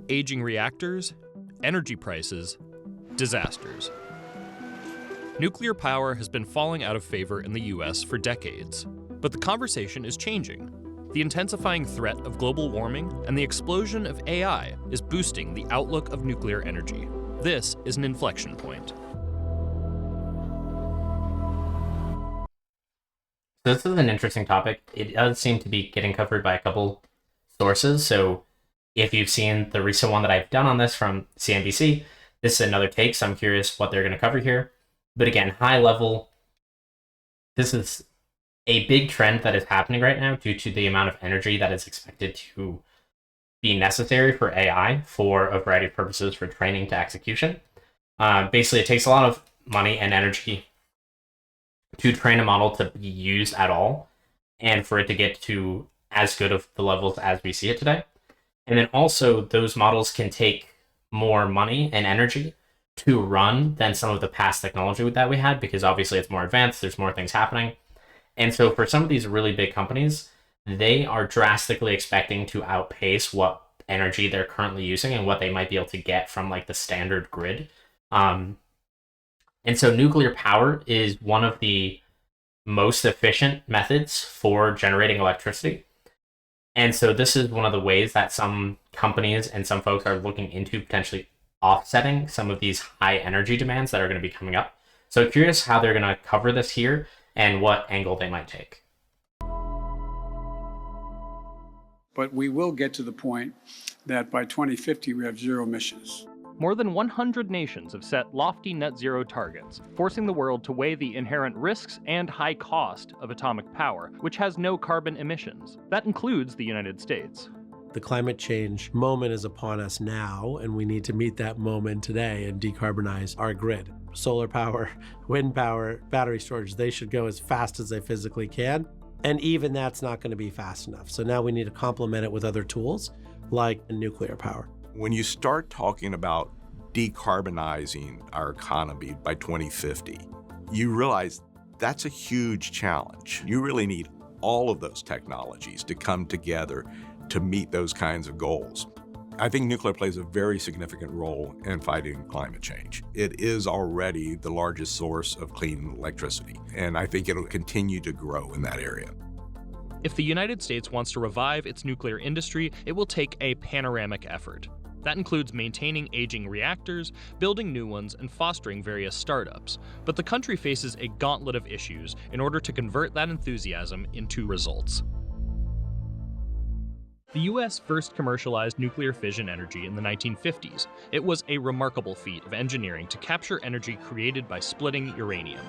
Aging reactors, energy prices, disasters. Nuclear power has been falling out of favor in the US for decades, but the conversation is changing. The intensifying threat of global warming and the explosion of AI is boosting the outlook of nuclear energy. This is an inflection point. So this is an interesting topic. It does seem to be getting covered by a couple sources. So if you've seen the recent one that I've done on this from CNBC, this is another take, so I'm curious what they're going to cover here. But again, high level, this is a big trend that is happening right now due to the amount of energy that is expected to be necessary for AI for a variety of purposes, for training to execution. Basically, it takes a lot of money and energy to train a model to be used at all, and for it to get to as good of the levels as we see it today. And then also, those models can take more money and energy to run than some of the past technology that we had, because obviously it's more advanced, there's more things happening. And so for some of these really big companies, they are drastically expecting to outpace what energy they're currently using and what they might be able to get from like the standard grid. And so nuclear power is one of the most efficient methods for generating electricity. And so this is one of the ways that some companies and some folks are looking into potentially offsetting some of these high energy demands that are going to be coming up. So curious how they're going to cover this here and what angle they might take. But we will get to the point that by 2050 we have zero emissions. More than 100 nations have set lofty net zero targets, forcing the world to weigh the inherent risks and high cost of atomic power, which has no carbon emissions. That includes the United States. The climate change moment is upon us now, and we need to meet that moment today and decarbonize our grid. Solar power, wind power, battery storage, they should go as fast as they physically can. And even that's not going to be fast enough. So now we need to complement it with other tools like nuclear power. When you start talking about decarbonizing our economy by 2050, you realize that's a huge challenge. You really need all of those technologies to come together to meet those kinds of goals. I think nuclear plays a very significant role in fighting climate change. It is already the largest source of clean electricity, and I think it'll continue to grow in that area. If the United States wants to revive its nuclear industry, it will take a panoramic effort. That includes maintaining aging reactors, building new ones, and fostering various startups. But the country faces a gauntlet of issues in order to convert that enthusiasm into results. The US first commercialized nuclear fission energy in the 1950s. It was a remarkable feat of engineering to capture energy created by splitting uranium.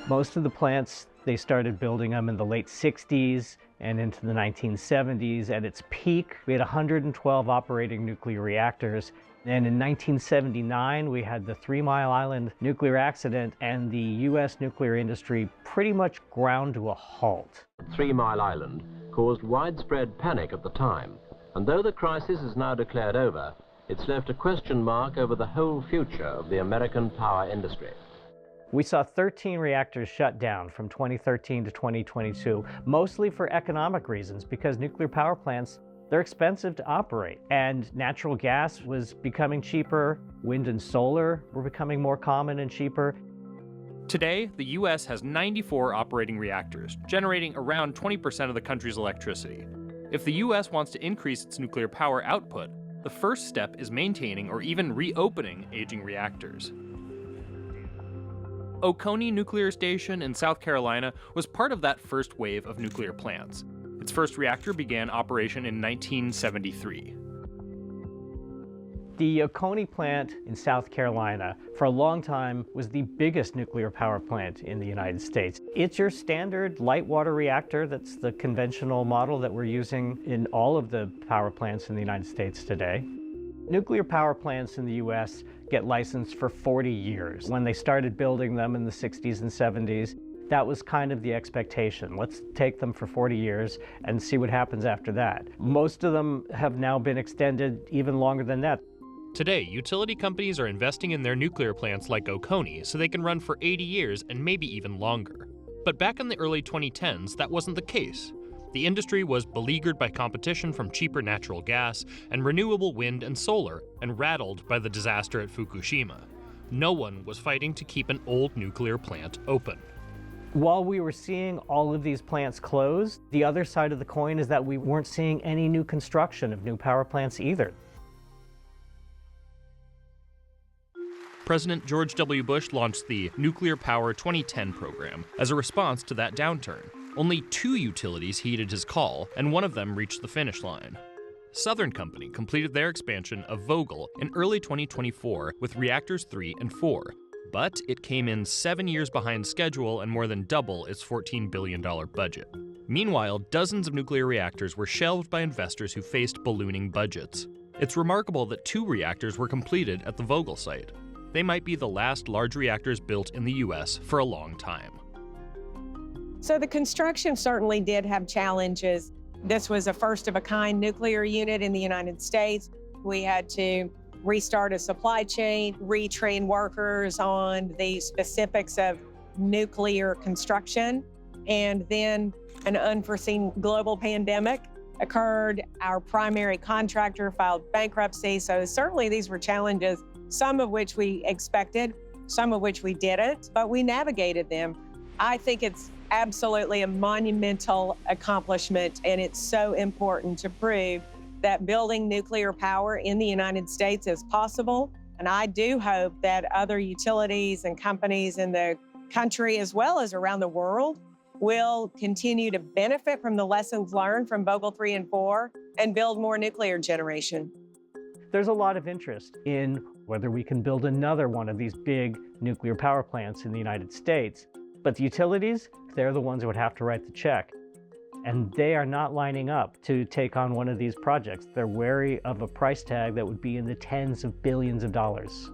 Most of the plants, they started building them in the late 60s and into the 1970s. At its peak, we had 112 operating nuclear reactors. And in 1979, we had the 3 Mile Island nuclear accident, and the US nuclear industry pretty much ground to a halt. 3 Mile Island caused widespread panic at the time, and though the crisis is now declared over, it's left a question mark over the whole future of the American power industry. We saw 13 reactors shut down from 2013 to 2022, mostly for economic reasons, because nuclear power plants, they're expensive to operate, and natural gas was becoming cheaper, wind and solar were becoming more common and cheaper. Today, the US has 94 operating reactors, generating around 20% of the country's electricity. If the US wants to increase its nuclear power output, the first step is maintaining or even reopening aging reactors. Oconee Nuclear Station in South Carolina was part of that first wave of nuclear plants. Its first reactor began operation in 1973. The Oconee plant in South Carolina, for a long time, was the biggest nuclear power plant in the United States. It's your standard light water reactor. That's the conventional model that we're using in all of the power plants in the United States today. Nuclear power plants in the US get licensed for 40 years. When they started building them in the 60s and 70s, that was kind of the expectation. Let's take them for 40 years and see what happens after that. Most of them have now been extended even longer than that. Today, utility companies are investing in their nuclear plants like Oconee so they can run for 80 years and maybe even longer. But back in the early 2010s, that wasn't the case. The industry was beleaguered by competition from cheaper natural gas and renewable wind and solar, and rattled by the disaster at Fukushima. No one was fighting to keep an old nuclear plant open. While we were seeing all of these plants close, the other side of the coin is that we weren't seeing any new construction of new power plants either. President George W. Bush launched the Nuclear Power 2010 program as a response to that downturn. Only 2 utilities heeded his call, and one of them reached the finish line. Southern Company completed their expansion of Vogtle in early 2024 with reactors 3 and 4, but it came in 7 years behind schedule and more than double its $14 billion budget. Meanwhile, dozens of nuclear reactors were shelved by investors who faced ballooning budgets. It's remarkable that 2 reactors were completed at the Vogtle site. They might be the last large reactors built in the U.S. for a long time. So the construction certainly did have challenges. This was a first-of-a-kind nuclear unit in the United States. We had to restart a supply chain, retrain workers on the specifics of nuclear construction, and then an unforeseen global pandemic occurred. Our primary contractor filed bankruptcy, so certainly these were challenges, some of which we expected, some of which we didn't, but we navigated them. I think it's absolutely a monumental accomplishment, and it's so important to prove that building nuclear power in the United States is possible. And I do hope that other utilities and companies in the country, as well as around the world, will continue to benefit from the lessons learned from Vogtle 3 and 4 and build more nuclear generation. There's a lot of interest in whether we can build another one of these big nuclear power plants in the United States. But the utilities, they're the ones who would have to write the check. And they are not lining up to take on one of these projects. They're wary of a price tag that would be in the tens of billions of dollars.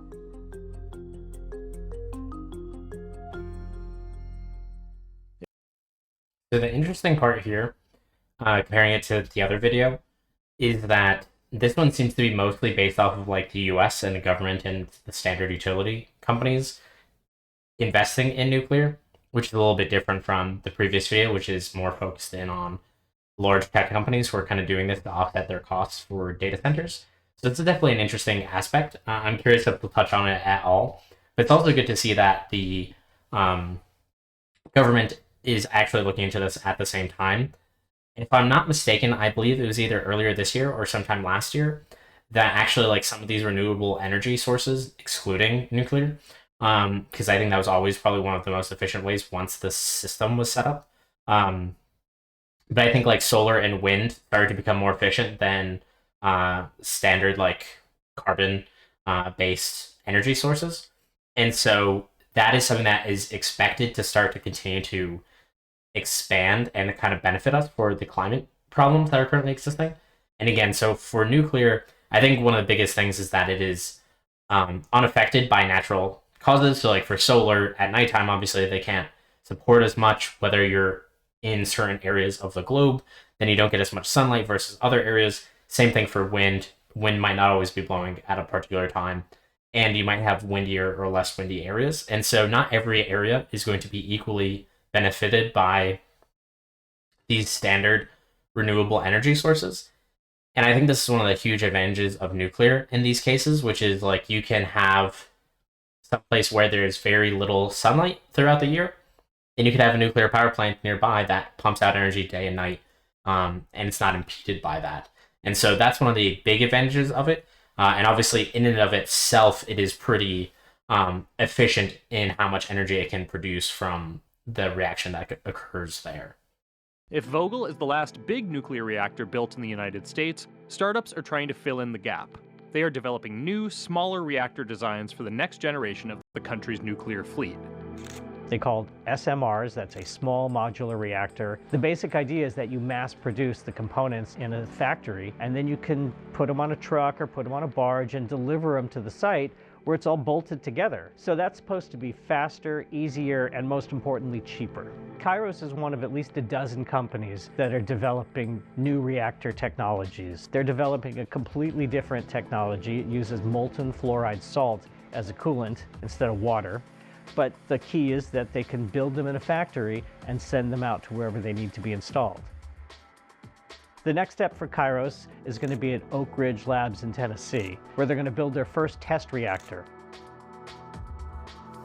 So the interesting part here, comparing it to the other video, is that this one seems to be mostly based off of like the US and the government and the standard utility companies investing in nuclear, which is a little bit different from the previous video, which is more focused in on large tech companies who are kind of doing this to offset their costs for data centers. So it's definitely an interesting aspect. I'm curious if we'll touch on it at all. But it's also good to see that the government is actually looking into this at the same time. If I'm not mistaken, I believe it was either earlier this year or sometime last year that actually like some of these renewable energy sources, excluding nuclear, because I think that was always probably one of the most efficient ways once the system was set up. But I think like solar and wind started to become more efficient than standard like carbon based energy sources. And so that is something that is expected to start to continue to expand and kind of benefit us for the climate problems that are currently existing. And again, so for nuclear, I think one of the biggest things is that it is unaffected by natural causes. So like for solar at nighttime, obviously they can't support as much, whether you're in certain areas of the globe, then you don't get as much sunlight versus other areas. Same thing for wind. Wind might not always be blowing at a particular time, and you might have windier or less windy areas. And so not every area is going to be equally benefited by these standard renewable energy sources. And I think this is one of the huge advantages of nuclear in these cases, which is like you can have some place where there's very little sunlight throughout the year, and you could have a nuclear power plant nearby that pumps out energy day and night, and it's not impeded by that. And so that's one of the big advantages of it. And obviously, in and of itself, it is pretty efficient in how much energy it can produce from the reaction that occurs there. If Vogtle is the last big nuclear reactor built in the United States, startups are trying to fill in the gap. They are developing new, smaller reactor designs for the next generation of the country's nuclear fleet. They called SMRs, that's a small modular reactor. The basic idea is that you mass produce the components in a factory, and then you can put them on a truck or put them on a barge and deliver them to the site where it's all bolted together. So that's supposed to be faster, easier, and most importantly, cheaper. Kairos is one of at least a dozen companies that are developing new reactor technologies. They're developing a completely different technology. It uses molten fluoride salt as a coolant instead of water. But the key is that they can build them in a factory and send them out to wherever they need to be installed. The next step for Kairos is going to be at Oak Ridge Labs in Tennessee, where they're going to build their first test reactor.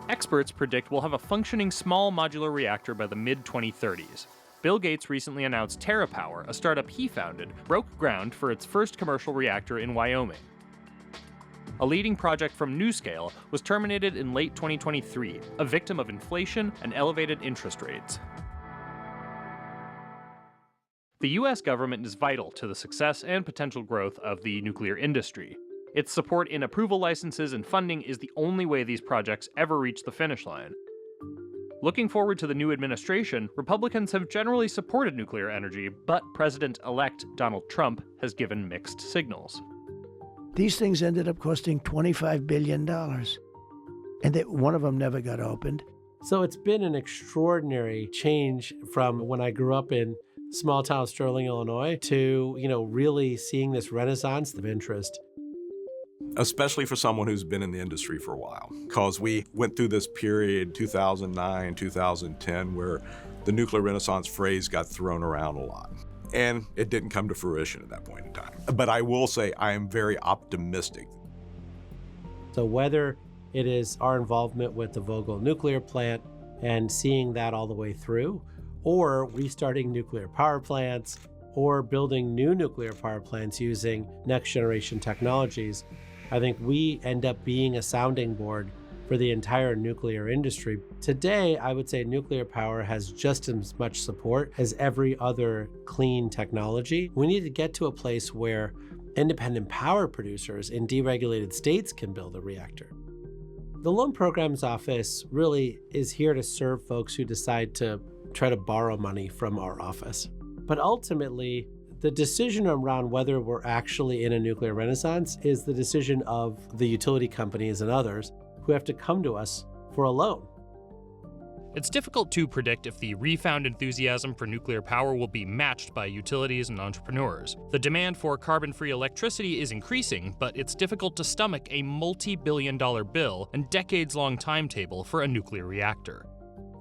Experts predict we'll have a functioning small modular reactor by the mid-2030s. Bill Gates recently announced TerraPower, a startup he founded, broke ground for its first commercial reactor in Wyoming. A leading project from NuScale was terminated in late 2023, a victim of inflation and elevated interest rates. The US government is vital to the success and potential growth of the nuclear industry. Its support in approval licenses and funding is the only way these projects ever reach the finish line. Looking forward to the new administration, Republicans have generally supported nuclear energy, but President-elect Donald Trump has given mixed signals. These things ended up costing $25 billion, and one of them never got opened. So it's been an extraordinary change from when I grew up in small town Sterling, Illinois, to, really seeing this renaissance of interest. Especially for someone who's been in the industry for a while, because we went through this period, 2009, 2010, where the nuclear renaissance phrase got thrown around a lot. And it didn't come to fruition at that point in time. But I will say I am very optimistic. So whether it is our involvement with the Vogtle nuclear plant and seeing that all the way through, or restarting nuclear power plants, or building new nuclear power plants using next generation technologies, I think we end up being a sounding board for the entire nuclear industry. Today, I would say nuclear power has just as much support as every other clean technology. We need to get to a place where independent power producers in deregulated states can build a reactor. The Loan Programs Office really is here to serve folks who decide to try to borrow money from our office. But ultimately, the decision around whether we're actually in a nuclear renaissance is the decision of the utility companies and others who have to come to us for a loan. It's difficult to predict if the refound enthusiasm for nuclear power will be matched by utilities and entrepreneurs. The demand for carbon-free electricity is increasing, but it's difficult to stomach a multi-billion-dollar bill and decades-long timetable for a nuclear reactor.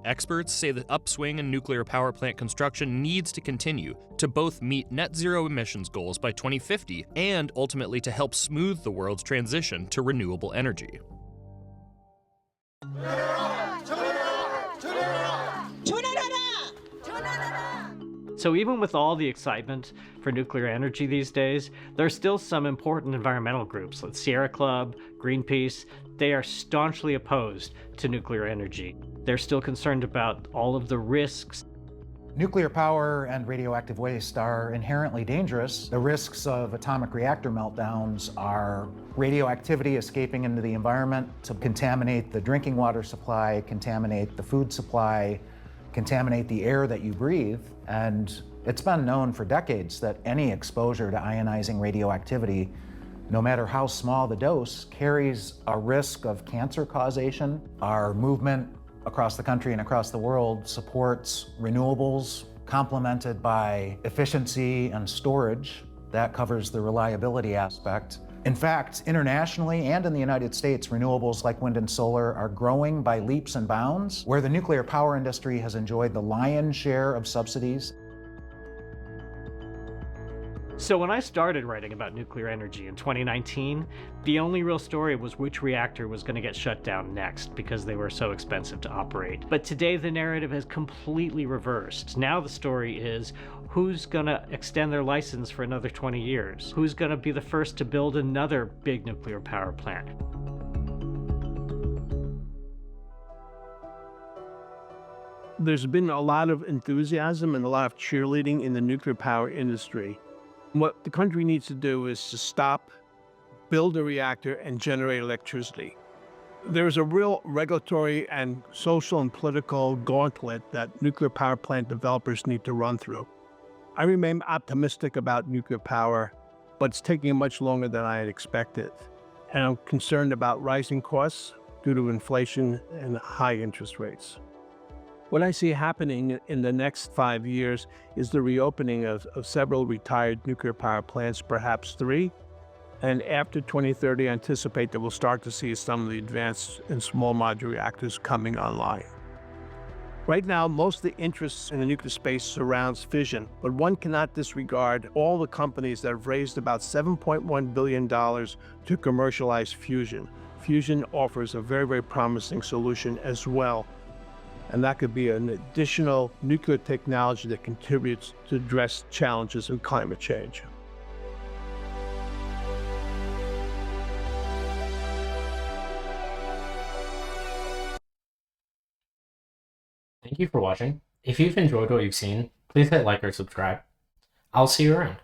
Experts say the upswing in nuclear power plant construction needs to continue to both meet net zero emissions goals by 2050 and ultimately to help smooth the world's transition to renewable energy. So even with all the excitement for nuclear energy these days, there are still some important environmental groups like Sierra Club, Greenpeace. They are staunchly opposed to nuclear energy. They're still concerned about all of the risks. Nuclear power and radioactive waste are inherently dangerous. The risks of atomic reactor meltdowns are radioactivity escaping into the environment to contaminate the drinking water supply, contaminate the food supply, contaminate the air that you breathe. And it's been known for decades that any exposure to ionizing radioactivity, no matter how small the dose, carries a risk of cancer causation. Our movement across the country and across the world supports renewables complemented by efficiency and storage. That covers the reliability aspect. In fact, internationally and in the United States, renewables like wind and solar are growing by leaps and bounds, where the nuclear power industry has enjoyed the lion's share of subsidies. So when I started writing about nuclear energy in 2019, the only real story was which reactor was going to get shut down next because they were so expensive to operate. But today the narrative has completely reversed. Now the story is who's going to extend their license for another 20 years? Who's going to be the first to build another big nuclear power plant? There's been a lot of enthusiasm and a lot of cheerleading in the nuclear power industry. What the country needs to do is to stop, build a reactor, and generate electricity. There's a real regulatory and social and political gauntlet that nuclear power plant developers need to run through. I remain optimistic about nuclear power, but it's taking much longer than I had expected. And I'm concerned about rising costs due to inflation and high interest rates. What I see happening in the next 5 years is the reopening of several retired nuclear power plants, perhaps 3. And after 2030, I anticipate that we'll start to see some of the advanced and small modular reactors coming online. Right now, most of the interest in the nuclear space surrounds fission, but one cannot disregard all the companies that have raised about $7.1 billion to commercialize fusion. Fusion offers a very, very promising solution as well. And that could be an additional nuclear technology that contributes to address challenges in climate change. Thank you for watching. If you've enjoyed what you've seen, please hit like or subscribe. I'll see you around.